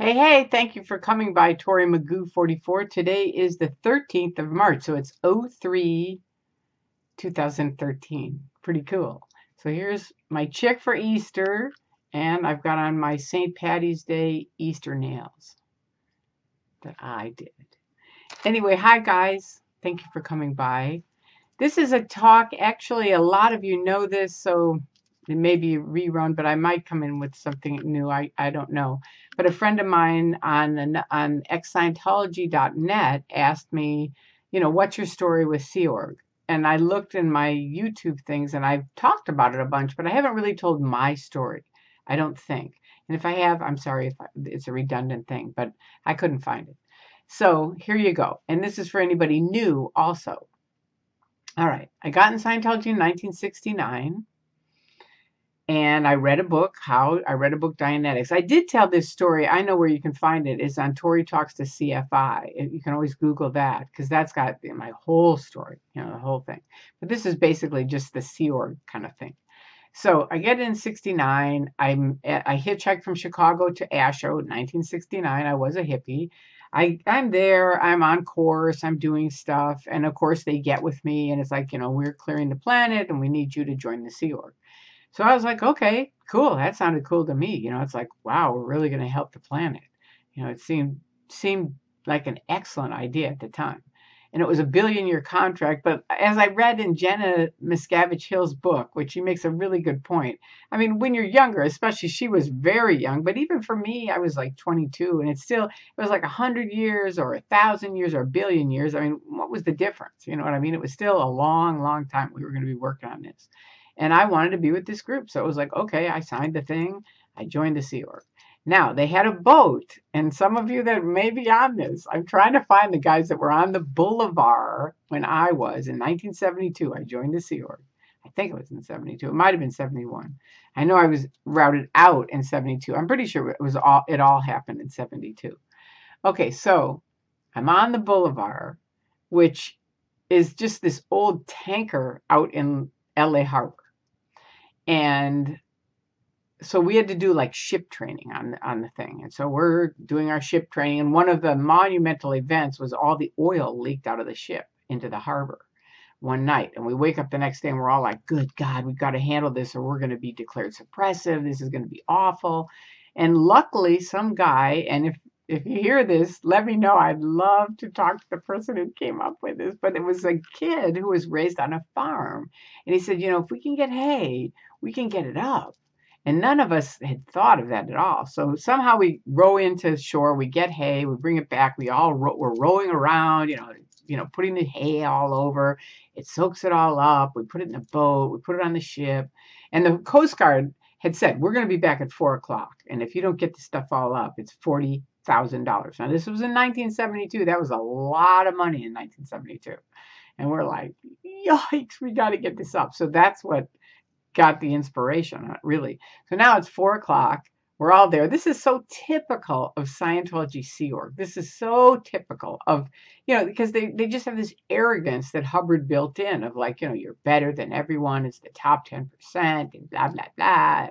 Hey, hey, thank you for coming by, Tori Magoo 44. Today is the 13th of March, so it's 03/2013. Pretty cool. So here's my chick for Easter, and I've got on my St. Patty's Day Easter nails that I did. Anyway, hi guys. Thank you for coming by. This is a talk. Actually, a lot of you know this, so it may be a rerun, but I might come in with something new. I don't know. But a friend of mine on Scientology.net asked me, what's your story with Sea Org? And I looked in my YouTube things and I've talked about it a bunch, but I haven't really told my story, I don't think. And if I have, I'm sorry if it's a redundant thing, but I couldn't find it. So here you go. And this is for anybody new also. All right. I got in Scientology in 1969, and I read a book, Dianetics. I did tell this story. I know where you can find it. It's on Tori Talks to CFI. You can always Google that because that's got my whole story, the whole thing. But this is basically just the Sea Org kind of thing. So I get in 69. I hitchhiked from Chicago to Asho in 1969. I was a hippie. I'm there, I'm on course, I'm doing stuff. And of course they get with me and it's like, we're clearing the planet and we need you to join the Sea Org. So I was like, okay, cool. That sounded cool to me. It's like, wow, we're really going to help the planet. It seemed like an excellent idea at the time. And it was a billion-year contract. But as I read in Jenna Miscavige Hill's book, which she makes a really good point. I mean, when you're younger, especially she was very young, but even for me, I was like 22, and it was like 100 years or 1,000 years or a billion years. I mean, what was the difference? You know what I mean? It was still a long, long time we were going to be working on this. And I wanted to be with this group. So it was like, okay, I signed the thing. I joined the Sea Org. Now, they had a boat, and some of you that may be on this, I'm trying to find the guys that were on the Boulevard when I was in 1972. I joined the Sea Org. I think it was in 72. It might have been 71. I know I was routed out in 72. I'm pretty sure it all happened in 72. Okay, so I'm on the Boulevard, which is just this old tanker out in LA Harbor. And so we had to do like ship training on the thing. And so we're doing our ship training. And one of the monumental events was all the oil leaked out of the ship into the harbor one night. And we wake up the next day and we're all like, good God, we've got to handle this or we're going to be declared suppressive. This is going to be awful. And luckily some guy, and if you hear this, let me know. I'd love to talk to the person who came up with this. But it was a kid who was raised on a farm. And he said, if we can get hay, we can get it up. And none of us had thought of that at all. So somehow we row into shore, we get hay, we bring it back. We're rowing around, putting the hay all over. It soaks it all up. We put it in the boat. We put it on the ship. And the Coast Guard had said, we're going to be back at 4:00. And if you don't get the stuff all up, it's $40,000. Now, this was in 1972. That was a lot of money in 1972. And we're like, yikes, we got to get this up. So that's what got the inspiration, really. So now it's 4:00. We're all there. This is so typical of Scientology Sea Org. This is so typical of, because they just have this arrogance that Hubbard built in of like, you're better than everyone. It's the top 10% and blah, blah, blah.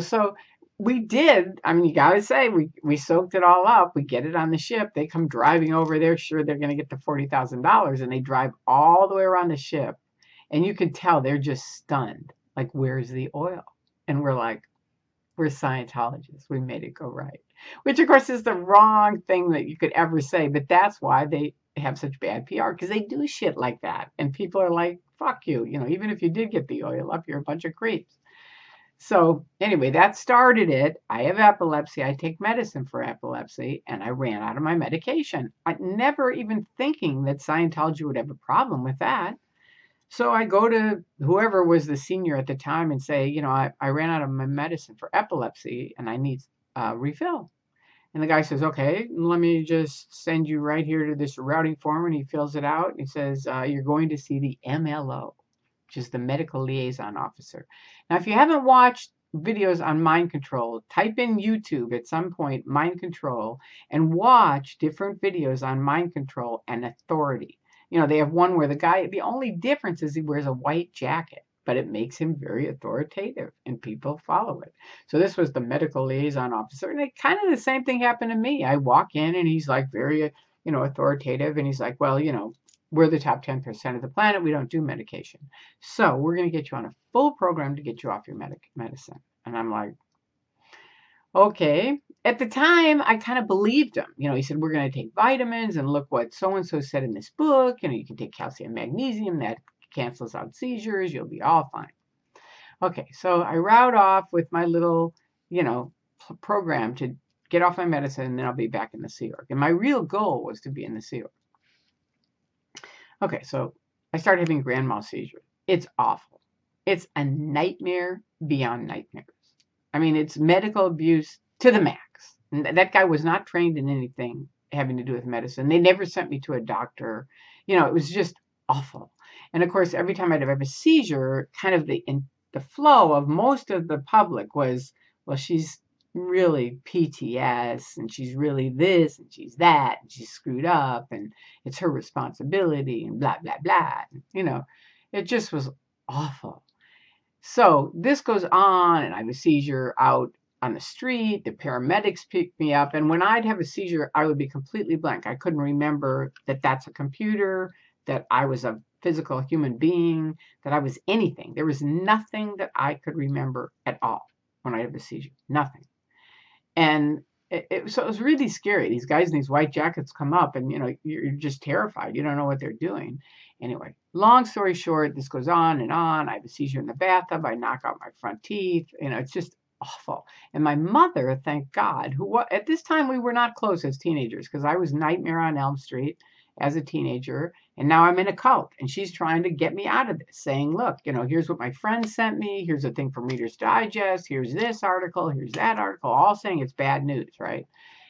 So we did. I mean, you got to say, we soaked it all up. We get it on the ship. They come driving over there. Sure, they're going to get the $40,000. And they drive all the way around the ship. And you can tell they're just stunned. Like, where's the oil? And we're like, we're Scientologists. We made it go right. Which, of course, is the wrong thing that you could ever say. But that's why they have such bad PR. Because they do shit like that. And people are like, fuck you. Even if you did get the oil up, you're a bunch of creeps. So anyway, that started it. I have epilepsy. I take medicine for epilepsy. And I ran out of my medication. I never even thinking that Scientology would have a problem with that. So I go to whoever was the senior at the time and say, I ran out of my medicine for epilepsy and I need a refill. And the guy says, okay, let me just send you right here to this routing form. And he fills it out. And he says, you're going to see the MLO, which is the medical liaison officer. Now, if you haven't watched videos on mind control, type in YouTube at some point, mind control, and watch different videos on mind control and authority. They have one where the only difference is he wears a white jacket. but it makes him very authoritative and people follow it. So this was the medical liaison officer, and it kind of the same thing happened to me. I walk in and he's like very, authoritative, and he's like, well, we're the top 10% of the planet. We don't do medication. So we're going to get you on a full program to get you off your medicine. And I'm like, okay. At the time, I kind of believed him. He said, we're going to take vitamins and look what so-and-so said in this book. You can take calcium, magnesium, that cancels out seizures. You'll be all fine. Okay, so I route off with my little, program to get off my medicine, and then I'll be back in the Sea Org. And my real goal was to be in the Sea Org. Okay, so I started having grand mal seizures. It's awful. It's a nightmare beyond nightmares. I mean, it's medical abuse to the max. And that guy was not trained in anything having to do with medicine. They never sent me to a doctor. It was just awful. And of course, every time I'd have a seizure, kind of the flow of most of the public was, well, she's really PTS, and she's really this, and she's that, and she's screwed up, and it's her responsibility, and blah, blah, blah. It just was awful. So this goes on, and I have a seizure out on the street. The paramedics pick me up, and when I'd have a seizure, I would be completely blank. I couldn't remember that that's a computer, that I was a physical human being, that I was anything. There was nothing that I could remember at all when I had a seizure. Nothing. And so it was really scary. These guys in these white jackets come up, and you're just terrified. You don't know what they're doing. Anyway, long story short, this goes on and on. I have a seizure in the bathtub. I knock out my front teeth. It's just awful. And my mother, thank God, at this time we were not close as teenagers, because I was Nightmare on Elm Street as a teenager, and now I'm in a cult, and she's trying to get me out of this, saying, look, here's what my friend sent me, here's a thing from Reader's Digest, here's this article, here's that article, all saying it's bad news, right?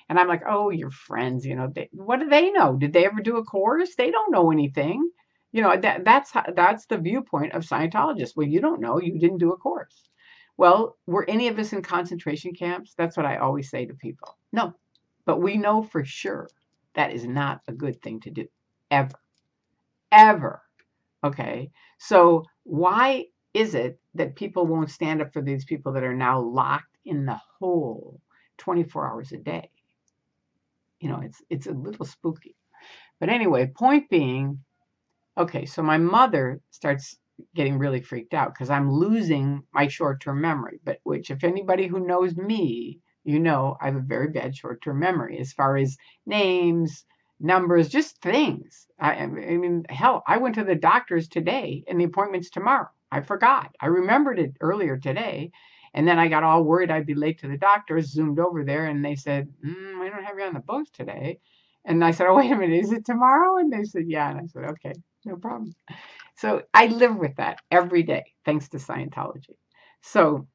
And I'm like, oh, your friends, what do they know? Did they ever do a course? They don't know anything. That's the viewpoint of Scientologists. Well, you don't know, you didn't do a course. Well, were any of us in concentration camps? That's what I always say to people. No, but we know for sure that is not a good thing to do, ever, ever. Okay, so why is it that people won't stand up for these people that are now locked in the hole 24 hours a day? It's a little spooky. But anyway, point being, okay, so my mother starts getting really freaked out because I'm losing my short-term memory, which if anybody who knows me, I have a very bad short-term memory as far as names, numbers, just things. I mean, hell, I went to the doctor's today and the appointment's tomorrow. I forgot. I remembered it earlier today. And then I got all worried I'd be late to the doctor's, zoomed over there, and they said, we don't have you on the books today. And I said, oh, wait a minute, is it tomorrow? And they said, yeah. And I said, okay, no problem. So I live with that every day, thanks to Scientology. So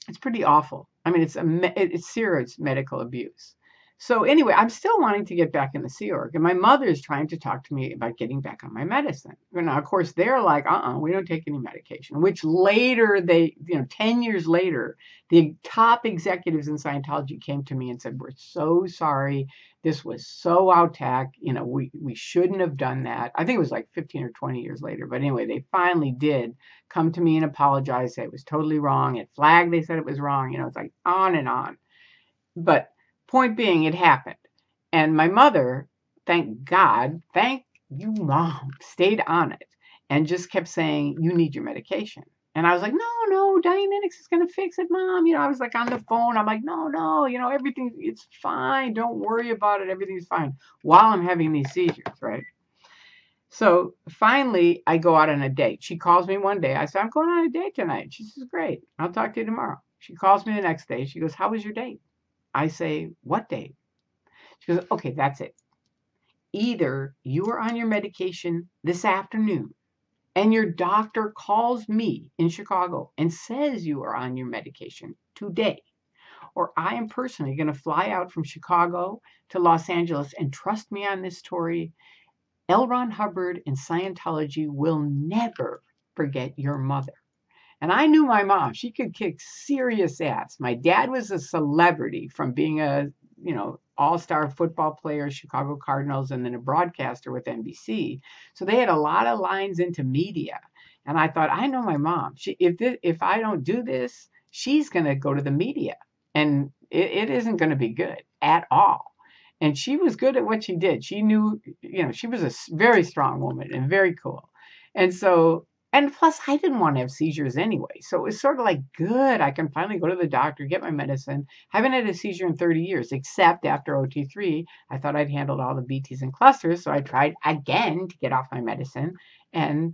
it's pretty awful. I mean, it's serious medical abuse. So anyway, I'm still wanting to get back in the Sea Org, and my mother's trying to talk to me about getting back on my medicine. Now, of course, they're like, we don't take any medication, which later 10 years later, the top executives in Scientology came to me and said, we're so sorry. This was so out-tack. We shouldn't have done that. I think it was like 15 or 20 years later. But anyway, they finally did come to me and apologize, say it was totally wrong. At Flag, they said it was wrong. It's like on and on. But point being, it happened. And my mother, thank God, thank you, Mom, stayed on it and just kept saying, you need your medication. And I was like, no, Dianetics is going to fix it, Mom. I was like on the phone. I'm like, no, everything, it's fine. Don't worry about it. Everything's fine. While I'm having these seizures, right? So finally, I go out on a date. She calls me one day. I said, I'm going on a date tonight. She says, great. I'll talk to you tomorrow. She calls me the next day. She goes, how was your date? I say, what date? She goes, okay, that's it. Either you are on your medication this afternoon and your doctor calls me in Chicago and says you are on your medication today, or I am personally going to fly out from Chicago to Los Angeles, and trust me on this story, L. Ron Hubbard and Scientology will never forget your mother. And I knew my mom. She could kick serious ass. My dad was a celebrity from being a, all-star football player, Chicago Cardinals, and then a broadcaster with NBC. So they had a lot of lines into media. And I thought, I know my mom. If I don't do this, she's going to go to the media, and it isn't going to be good at all. And she was good at what she did. She knew, she was a very strong woman and very cool. And so, and plus, I didn't want to have seizures anyway. So it was sort of like, good, I can finally go to the doctor, get my medicine. I haven't had a seizure in 30 years, except after OT3. I thought I'd handled all the BTs and clusters. So I tried again to get off my medicine, and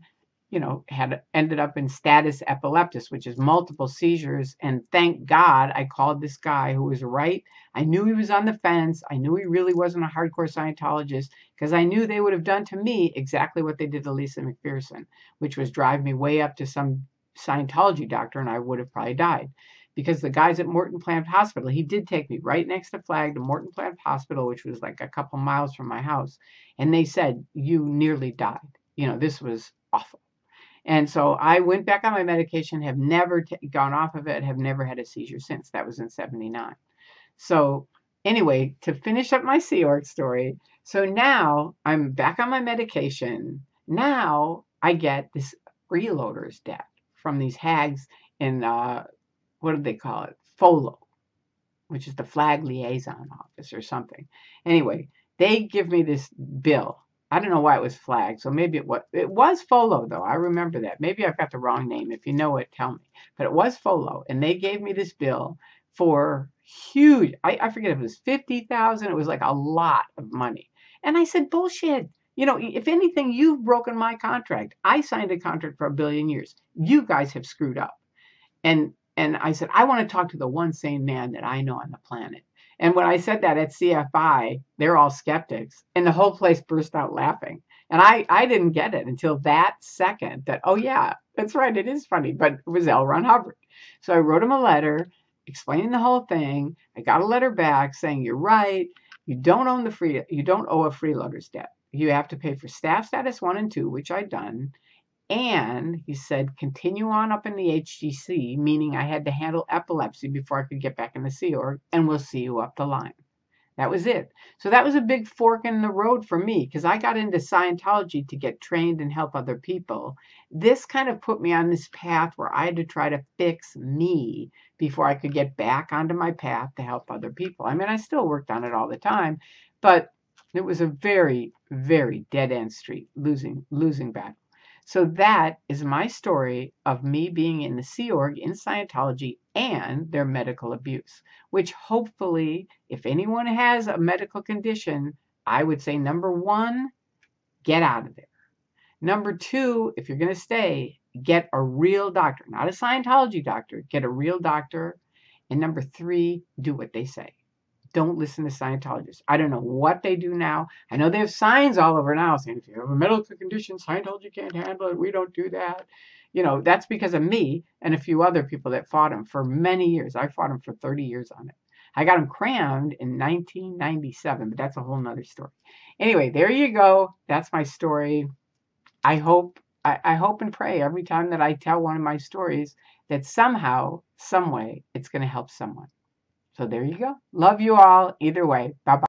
had ended up in status epilepticus, which is multiple seizures. And thank God I called this guy who was right. I knew he was on the fence. I knew he really wasn't a hardcore Scientologist, because I knew they would have done to me exactly what they did to Lisa McPherson, which was drive me way up to some Scientology doctor, and I would have probably died. Because the guys at Morton Plant Hospital, he did take me right next to Flag to Morton Plant Hospital, which was like a couple miles from my house. And they said, you nearly died. This was awful. And so I went back on my medication, have never gone off of it, have never had a seizure since. That was in 79. So anyway, to finish up my Sea Org story, so now I'm back on my medication. Now I get this freeloader's debt from these hags in, what do they call it? FOLO, which is the Flag Liaison Office or something. Anyway, they give me this bill. I don't know why it was Flag, so maybe it was FOLO, though. I remember that. Maybe I've got the wrong name. If you know it, tell me. But it was FOLO, and they gave me this bill for huge. I forget if it was 50,000. It was like a lot of money. And I said, bullshit. If anything, you've broken my contract. I signed a contract for 1 billion years. You guys have screwed up. And I said, I want to talk to the one sane man that I know on the planet. And when I said that at CFI, they're all skeptics, and the whole place burst out laughing. And I didn't get it until that second that, oh yeah, that's right, it is funny, but it was L. Ron Hubbard. So I wrote him a letter explaining the whole thing. I got a letter back saying, you're right, you don't owe a freeloader's debt. You have to pay for staff status 1 and 2, which I'd done. And he said, continue on up in the HGC, meaning I had to handle epilepsy before I could get back in the Sea Org, and we'll see you up the line. That was it. So that was a big fork in the road for me, because I got into Scientology to get trained and help other people. This kind of put me on this path where I had to try to fix me before I could get back onto my path to help other people. I mean, I still worked on it all the time, but it was a very, very dead-end street, losing battle. So that is my story of me being in the Sea Org in Scientology and their medical abuse, which hopefully, if anyone has a medical condition, I would say, number 1, get out of there. Number 2, if you're going to stay, get a real doctor, not a Scientology doctor, get a real doctor. And number 3, do what they say. Don't listen to Scientologists. I don't know what they do now. I know they have signs all over now saying, if you have a medical condition, Scientology can't handle it. We don't do that. That's because of me and a few other people that fought him for many years. I fought him for 30 years on it. I got him crammed in 1997, but that's a whole nother story. Anyway, there you go. That's my story. I hope and pray every time that I tell one of my stories that somehow, some way, it's going to help someone. So there you go. Love you all. Either way. Bye-bye.